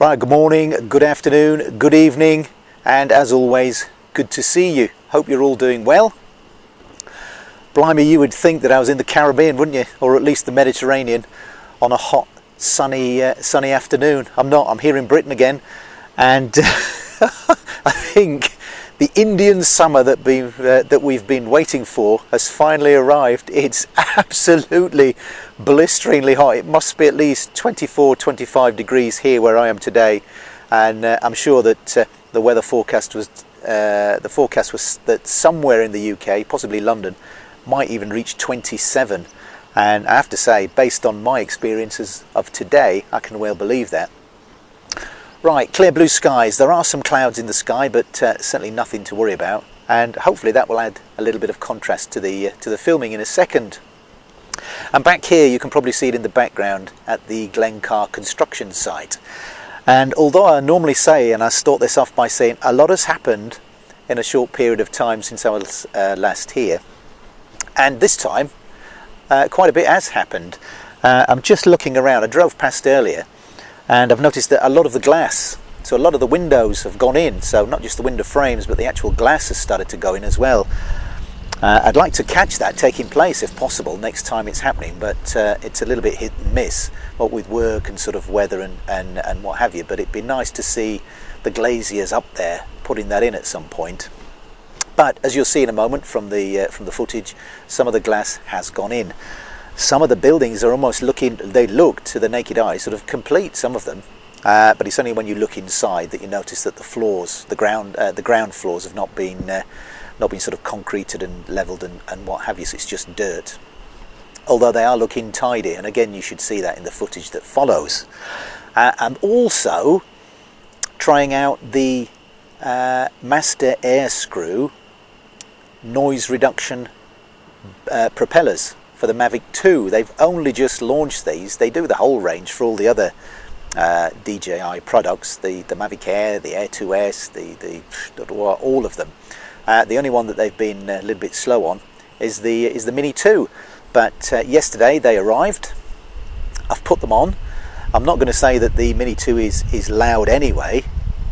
Right, good morning, good afternoon, good evening, and as always, good to see you. Hope you're all doing well. Blimey, you would think that I was in the Caribbean, wouldn't you? Or at least the Mediterranean on a hot, sunny afternoon. I'm not, I'm here in Britain again, and I think the Indian summer that we've been waiting for has finally arrived. It's absolutely blisteringly hot. It must be at least 24, 25 degrees here where I am today, and I'm sure that the weather forecast was that somewhere in the UK, possibly London, might even reach 27. And I have to say, based on my experiences of today, I can well believe that. Right, clear blue skies. There are some clouds in the sky, but certainly nothing to worry about. And hopefully that will add a little bit of contrast to the filming in a second. And back here, you can probably see it in the background at the Glencar Construction site. And although I normally say, and I start this off by saying, a lot has happened in a short period of time since I was last here. And this time, quite a bit has happened. I'm just looking around. I drove past earlier, and I've noticed that a lot of the glass, so a lot of the windows have gone in. So not just the window frames, but the actual glass has started to go in as well. I'd like to catch that taking place if possible next time it's happening, but it's a little bit hit and miss, what with work and sort of weather and what have you. But it'd be nice to see the glaziers up there putting that in at some point. But as you'll see in a moment from the footage, some of the glass has gone in. Some of the buildings are almost they look to the naked eye sort of complete, some of them, but it's only when you look inside that you notice that the floors, the ground floors have not been sort of concreted and levelled and what have you, so it's just dirt. Although they are looking tidy, and again you should see that in the footage that follows. I'm also trying out the master airscrew noise reduction propellers for the Mavic 2. They've only just launched these. They do the whole range for all the other DJI products, the Mavic Air, the Air 2S, all of them. The only one that they've been a little bit slow on is the Mini 2. But yesterday they arrived. I've put them on. I'm not going to say that the Mini 2 is loud anyway.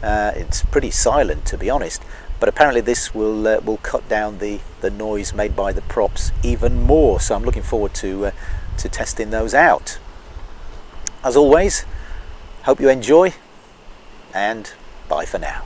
It's pretty silent, to be honest. But apparently this will cut down the noise made by the props even more. So I'm looking forward to testing those out. As always, hope you enjoy, and bye for now.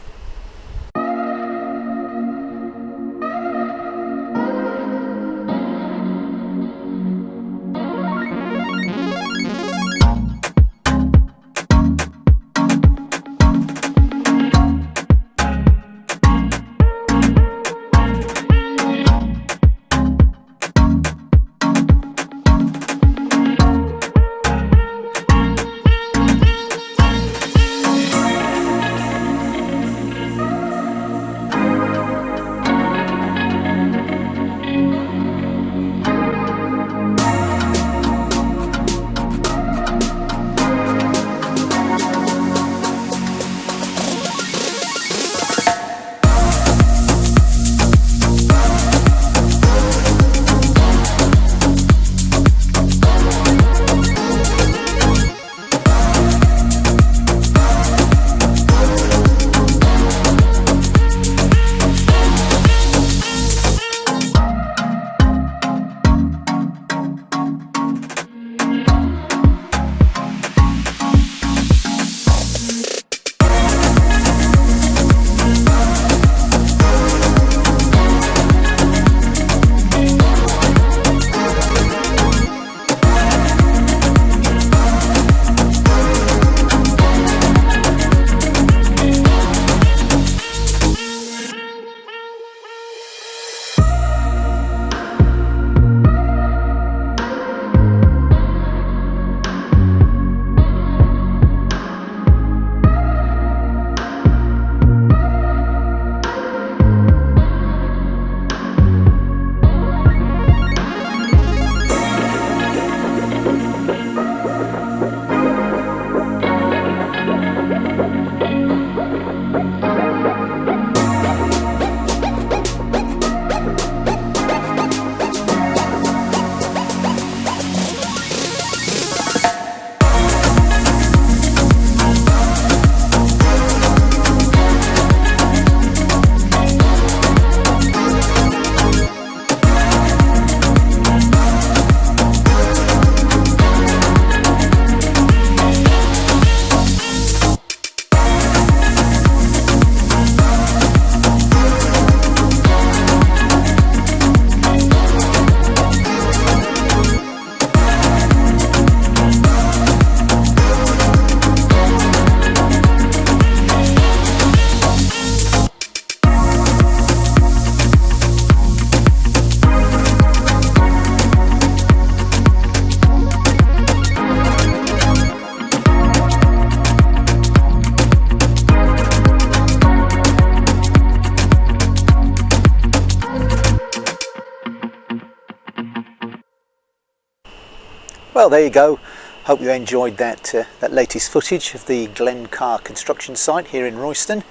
Well, there you go. Hope you enjoyed that latest footage of the Glencar Construction site here in Royston.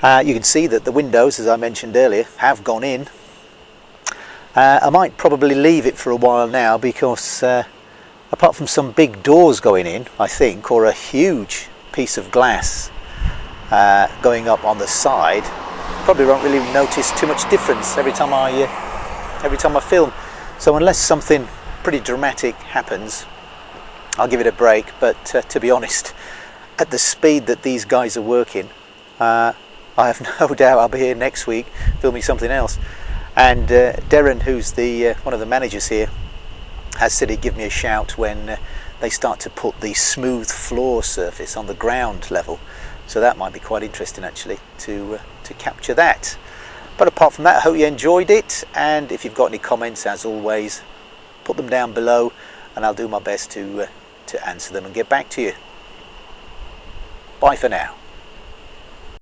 You can see that the windows, as I mentioned earlier, have gone in. I might probably leave it for a while now because apart from some big doors going in, I think, or a huge piece of glass going up on the side, probably won't really notice too much difference every time I film. So unless something pretty dramatic happens, I'll give it a break. But to be honest, at the speed that these guys are working, I have no doubt I'll be here next week filming something else. And Darren, who's the one of the managers here, has said he'd give me a shout when they start to put the smooth floor surface on the ground level. So that might be quite interesting actually to capture that. But apart from that, I hope you enjoyed it, and if you've got any comments, as always, put them down below and I'll do my best to answer them and get back to you. Bye for now.